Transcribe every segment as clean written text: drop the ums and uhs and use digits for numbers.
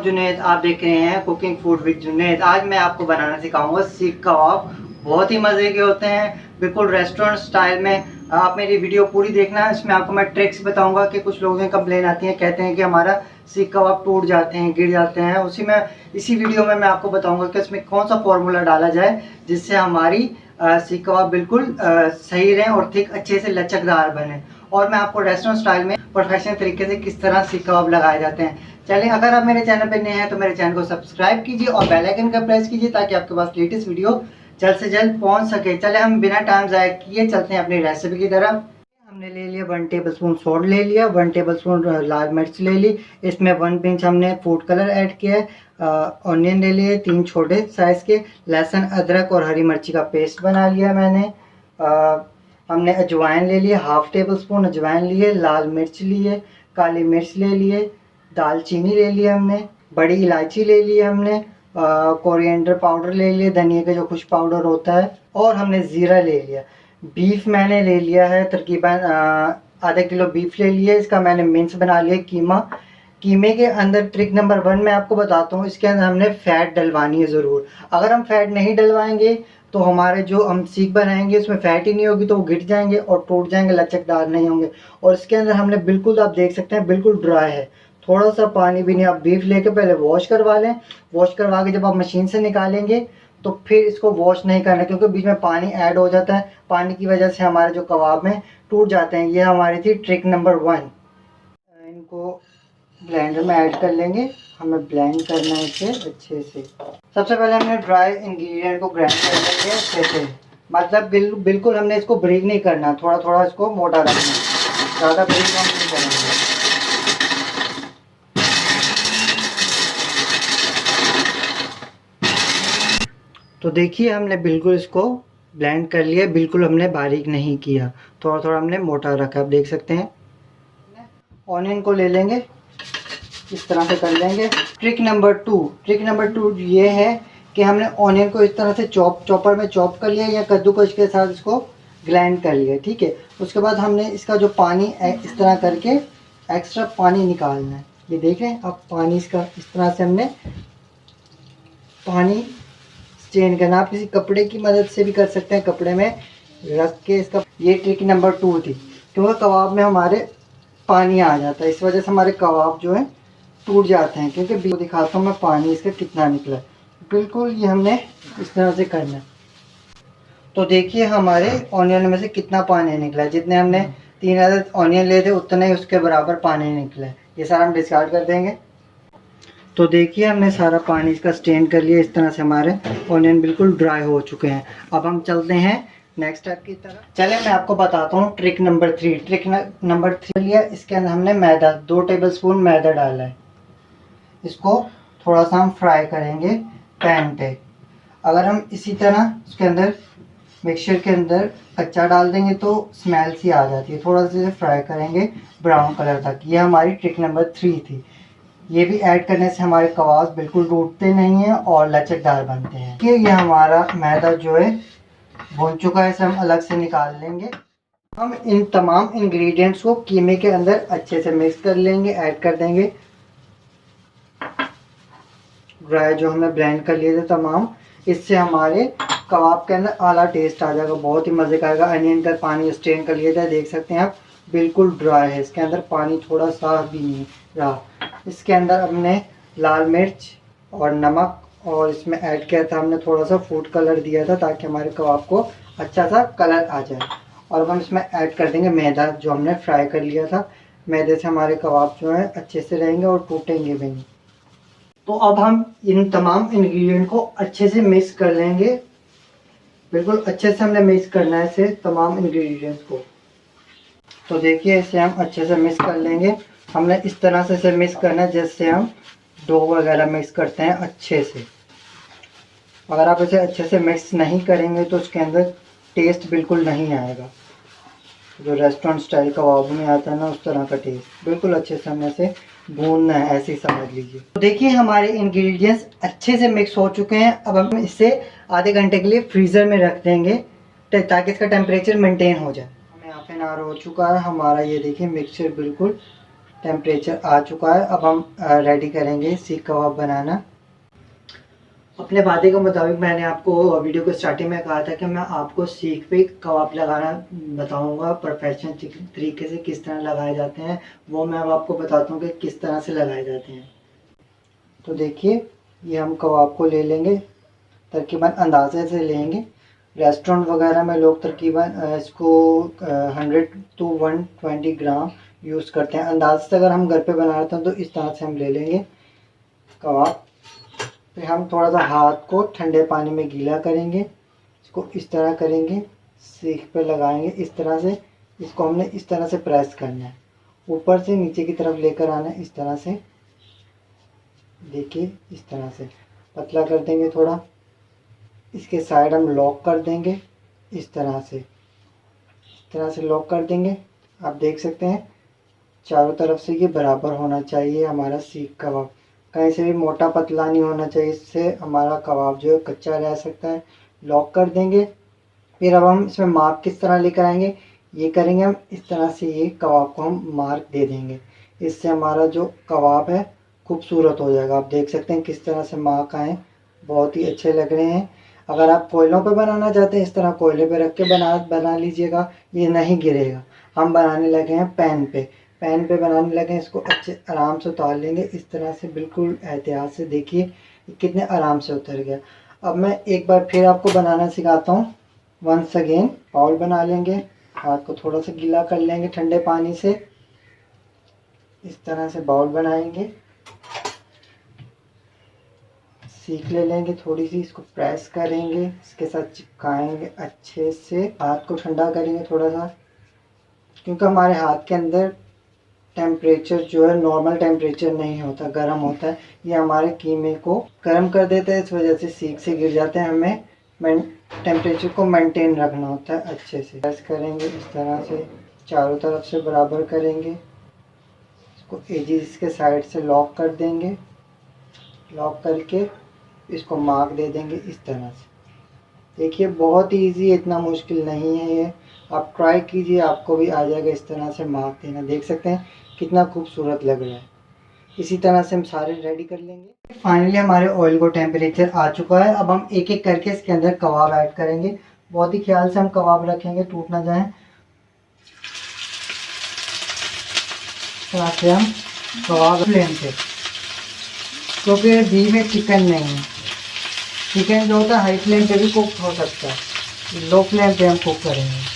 जुनैद, आप देख रहे हैं कुकिंग फूड विद जुनैद। आज मैं आपको बनाना सिखाऊंगा सीख कबाब। बहुत ही मज़े के होते हैं, बिल्कुल रेस्टोरेंट स्टाइल में। आप मेरी वीडियो पूरी देखना, इसमें आपको मैं ट्रिक्स बताऊंगा कि कुछ लोगों की कंप्लेन आती है, कहते हैं कि हमारा सीख कबाब टूट जाते हैं, गिर जाते हैं। इसी वीडियो में मैं आपको बताऊंगा कि इसमें कौन सा फॉर्मूला डाला जाए जिससे हमारी सीख कबाब बिल्कुल सही रहे और थिक अच्छे से लचकदार बने। और मैं आपको रेस्टोरेंट स्टाइल में प्रोफेशनल तरीके से किस तरह सीख कबाब लगाए जाते हैं। चलिए, अगर आप मेरे चैनल पर नए हैं तो मेरे चैनल को सब्सक्राइब कीजिए और बेल आइकन का प्रेस कीजिए ताकि आपके पास लेटेस्ट वीडियो जल्द से जल्द पहुंच सके। चले हम बिना टाइम ज़ाया किए चलते हैं अपनी रेसिपी की तरफ। हमने ले लिया 1 टेबलस्पून सॉल्ट ले लिया, 1 टेबलस्पून लाल मिर्च ले ली, इसमें 1 पिंच हमने फूड कलर ऐड किया है, ऑनियन ले लिए 3 छोटे साइज़ के, लहसुन अदरक और हरी मिर्ची का पेस्ट बना लिया मैंने। हमने अजवाइन ले लिए, 1/2 टेबलस्पून अजवाइन लिए, लाल मिर्च लिए, काली मिर्च ले लिए, दालचीनी ले लिया हमने, बड़ी इलायची ले ली हमने, कोरिएंडर पाउडर ले लिया, धनिया का जो खुश पाउडर होता है, और हमने ज़ीरा ले लिया। बीफ मैंने ले लिया है तकरीबन आधा किलो बीफ ले लिया, इसका मैंने मिंस बना लिया कीमा। कीमे के अंदर ट्रिक नंबर 1 मैं आपको बताता हूँ, इसके अंदर हमने फ़ैट डलवानी है ज़रूर। अगर हम फ़ैट नहीं डलवाएंगे तो हमारे जो हम सीख बनाएंगे उसमें फ़ैट ही नहीं होगी तो वो गिर जाएंगे और टूट जाएंगे, लचकदार नहीं होंगे। और इसके अंदर हमने बिल्कुल, आप देख सकते हैं बिल्कुल ड्राई है, थोड़ा सा पानी भी नहीं। आप बीफ लेके पहले वॉश करवा लें, वॉश करवा के जब आप मशीन से निकालेंगे तो फिर इसको वॉश नहीं करना, क्योंकि बीच में पानी ऐड हो जाता है, पानी की वजह से हमारे जो कबाब में टूट जाते हैं। ये हमारी थी ट्रिक नंबर 1। इनको ब्लेंडर में ऐड कर लेंगे, हमें ब्लेंड करना है इसे अच्छे से। सबसे पहले हमने ड्राई इंग्रेडिएंट को ग्राइंड कर लेंगे अच्छे से, मतलब बिल्कुल हमने इसको ब्रेक नहीं करना, थोड़ा थोड़ा इसको मोटा रखना, ज़्यादा ब्रेक हम नहीं करेंगे। तो देखिए हमने बिल्कुल इसको ब्लेंड कर लिया, बिल्कुल हमने बारीक नहीं किया, थोड़ा थोड़ा हमने मोटा रखा, आप देख सकते हैं। ऑनियन को ले लेंगे, इस तरह से कर लेंगे। ट्रिक नंबर 2 ये है कि हमने ऑनियन को इस तरह से चॉपर में चॉप कर लिया या कद्दूकस के साथ इसको ग्राइंड कर लिया, ठीक है। उसके बाद हमने इसका जो पानी इस तरह करके एक्स्ट्रा पानी निकालना है। ये देख रहे हैं आप, पानी इसका इस तरह से हमने पानी स्ट्रेन करना। आप किसी कपड़े की मदद से भी कर सकते हैं, कपड़े में रख के इसका। ये ट्रिक नंबर 2 थी, क्योंकि कबाब में हमारे पानी आ जाता है, इस वजह से हमारे कबाब जो है टूट जाते हैं। क्योंकि दिखाता हूँ मैं पानी इसका कितना निकला, बिल्कुल ये हमने इस तरह से करना है। तो देखिए हमारे ऑनियन में से कितना पानी निकला है, जितने हमने 3 अदद ऑनियन लिए थे उतना ही उसके बराबर पानी निकला है। ये सारा हम डिस्कार्ड कर देंगे। तो देखिए हमने सारा पानी इसका स्ट्रेन कर लिया, इस तरह से हमारे ऑनियन बिल्कुल ड्राई हो चुके हैं। अब हम चलते हैं नेक्स्ट स्टेप की तरफ। चले मैं आपको बताता हूँ ट्रिक नंबर 3। ट्रिक नंबर 3 लिया, इसके अंदर हमने मैदा 2 टेबलस्पून मैदा डाला है। इसको थोड़ा सा हम फ्राई करेंगे पैन पे। अगर हम इसी तरह उसके अंदर मिक्सचर के अंदर कच्चा डाल देंगे तो स्मेल सी आ जाती है, थोड़ा सा फ्राई करेंगे ब्राउन कलर तक। ये हमारी ट्रिक नंबर 3 थी। ये भी ऐड करने से हमारे कबाब बिल्कुल टूटते नहीं हैं और लचकदार बनते हैं। कि ये हमारा मैदा जो है भून चुका है, इसे हम अलग से निकाल लेंगे। हम इन तमाम इंग्रेडिएंट्स को कीमे के अंदर अच्छे से मिक्स कर लेंगे, ऐड कर देंगे। ड्राई जो हमने ब्लेंड कर लिए थे तमाम, इससे हमारे कबाब के अंदर आला टेस्ट आ जाएगा, बहुत ही मज़े का आएगा। अनियन का पानी स्ट्रेन कर लिया था, देख सकते हैं आप बिल्कुल ड्राई है, इसके अंदर पानी थोड़ा सा भी नहीं रहा। इसके अंदर हमने लाल मिर्च और नमक और इसमें ऐड किया था हमने थोड़ा सा फूड कलर दिया था ताकि हमारे कबाब को अच्छा सा कलर आ जाए। और हम इसमें ऐड कर देंगे मैदा जो हमने फ्राई कर लिया था। मैदे से हमारे कबाब जो है अच्छे से रहेंगे और टूटेंगे भी नहीं। तो अब हम इन तमाम इंग्रेडिएंट को अच्छे से मिक्स कर लेंगे, बिल्कुल अच्छे से हमने मिक्स करना है इसे तमाम इंग्रेडिएंट्स को। तो देखिए इसे हम अच्छे से मिक्स कर लेंगे। हमने इस तरह से इसे मिक्स करना है जैसे हम डो वगैरह मिक्स करते हैं अच्छे से। अगर आप इसे अच्छे से मिक्स नहीं करेंगे तो उसके अंदर टेस्ट बिल्कुल नहीं आएगा, जो रेस्टोरेंट स्टाइल कबाब में आता है ना उस तरह का टेस्ट। बिल्कुल अच्छे से हमने इसे भूनना है, ऐसे ही समझ लीजिए। तो देखिए हमारे इंग्रेडिएंट्स अच्छे से मिक्स हो चुके हैं। अब हम इसे आधे घंटे के लिए फ्रीज़र में रख देंगे ताकि इसका टेम्परेचर मेंटेन हो जाए। हमें हाफ एन आवर हो चुका है हमारा, ये देखिए मिक्सचर बिल्कुल टेम्परेचर आ चुका है। अब हम रेडी करेंगे सीख कबाब बनाना। अपने वादे के मुताबिक मैंने आपको वीडियो के स्टार्टिंग में कहा था कि मैं आपको सीख पे कबाब लगाना बताऊंगा प्रोफेशनल तरीके से, किस तरह लगाए जाते हैं वो मैं अब आपको बताता हूँ कि किस तरह से लगाए जाते हैं। तो देखिए, ये हम कबाब को ले लेंगे, तकरीबन अंदाजे से लेंगे। रेस्टोरेंट वगैरह में लोग तकरीबन इसको 100 to 120 ग्राम यूज़ करते हैं। अंदाज़े से अगर हम घर पे बना लेते हैं तो इस तरह से हम ले लेंगे कबाब। फिर हम थोड़ा सा हाथ को ठंडे पानी में गीला करेंगे, इसको इस तरह करेंगे, सीख पे लगाएंगे इस तरह से। इसको हमने इस तरह से प्रेस करना है, ऊपर से नीचे की तरफ लेकर आना है इस तरह से। देखिए, इस तरह से पतला कर देंगे थोड़ा। इसके साइड हम लॉक कर देंगे इस तरह से लॉक कर देंगे। आप देख सकते हैं चारों तरफ से ये बराबर होना चाहिए हमारा सीख कबाब, कहीं से भी मोटा पतला नहीं होना चाहिए, इससे हमारा कबाब जो है कच्चा रह सकता है। लॉक कर देंगे। फिर अब हम इसमें मार्क किस तरह लेकर आएंगे, ये करेंगे हम इस तरह से, ये कबाब को हम मार्क दे देंगे। इससे हमारा जो कबाब है खूबसूरत हो जाएगा। आप देख सकते हैं किस तरह से मार्क आए, बहुत ही अच्छे लग रहे हैं। अगर आप कोयलों पे बनाना चाहते हैं, इस तरह कोयले पे रख के बना लीजिएगा, ये नहीं गिरेगा। हम बनाने लगे हैं पैन पे बनाने लगे हैं। इसको अच्छे आराम से उतार लेंगे इस तरह से, बिल्कुल एहतियात से। देखिए कितने आराम से उतर गया। अब मैं एक बार फिर आपको बनाना सिखाता हूँ। वंस अगेन बाउल बना लेंगे, हाथ को थोड़ा सा गीला कर लेंगे ठंडे पानी से। इस तरह से बाउल बनाएंगे, सीख ले लेंगे थोड़ी सी, इसको प्रेस करेंगे, इसके साथ चिपकाएंगे अच्छे से। हाथ को ठंडा करेंगे थोड़ा सा, क्योंकि हमारे हाथ के अंदर टेम्परेचर जो है नॉर्मल टेम्परेचर नहीं होता, गर्म होता है। ये हमारे कीमे को गर्म कर देता है, इस वजह से सीख से गिर जाते हैं। हमें टेम्परेचर को मेंटेन रखना होता है अच्छे से। प्रेस करेंगे इस तरह से, चारों तरफ से बराबर करेंगे। इसको एजिस के साइड से लॉक कर देंगे, लॉक करके इसको मार्क दे देंगे इस तरह से। देखिए बहुत ही ईजी है, इतना मुश्किल नहीं है ये। आप ट्राई कीजिए, आपको भी आ जाएगा इस तरह से मार्क देना। देख सकते हैं कितना खूबसूरत लग रहा है। इसी तरह से हम सारे रेडी कर लेंगे। फाइनली हमारे ऑयल को टेम्परेचर आ चुका है। अब हम एक एक करके इसके अंदर कबाब ऐड करेंगे। बहुत ही ख्याल से हम कबाब रखेंगे, टूट ना जाए। इस तरह से हम कबाब फ्लेम पे, क्योंकि घी में चिकन नहीं है। चिकन जो होता है हाई फ्लेम पे भी कुक हो सकता है, लो फ्लेम पे हम कुक करेंगे।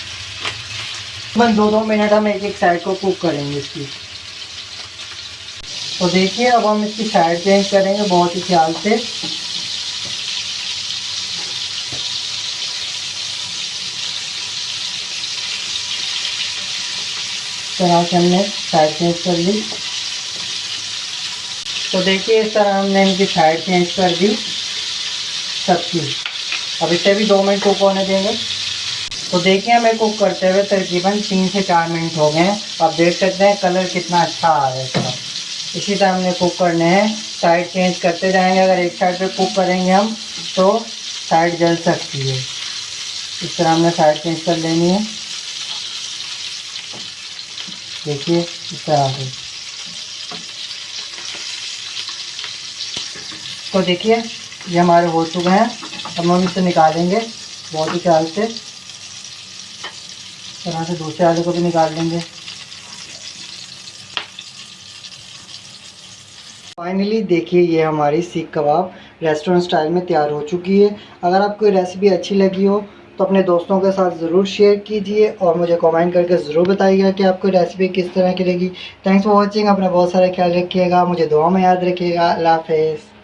बस 2-2 मिनट हम एक एक साइड को कुक करेंगे इसकी। तो देखिए अब हम इसकी साइड चेंज करेंगे बहुत ही ख्याल से। इस तरह से हमने साइड चेंज कर ली। तो देखिए इस तरह हमने इनकी साइड चेंज कर दी सबकी। अब इसे भी 2 मिनट कुक होने देंगे। तो देखिए हमें कुक करते हुए तकरीबन 3 से 4 मिनट हो गए हैं। आप देख सकते हैं कलर कितना अच्छा आ रहा है इसका। इसी तरह हमने कुक करने हैं, साइड चेंज करते जाएंगे। अगर एक साइड पे कुक करेंगे हम तो साइड जल सकती है। इस तरह हमने साइड चेंज कर लेनी है। देखिए इस तरह से। तो देखिए ये हमारे हो चुके हैं। अब हम इसे निकालेंगे बहुत ही ख्याल से। इस तरह से दूसरे आलू को भी निकाल लेंगे। फाइनली देखिए ये हमारी सीख कबाब रेस्टोरेंट स्टाइल में तैयार हो चुकी है। अगर आपको रेसिपी अच्छी लगी हो तो अपने दोस्तों के साथ ज़रूर शेयर कीजिए और मुझे कमेंट करके ज़रूर बताइएगा कि आपको रेसिपी किस तरह की लगी। Thanks for watching. अपना बहुत सारा ख्याल रखिएगा, मुझे दुआ में याद रखिएगा। अल्लाह हाफ़िज़।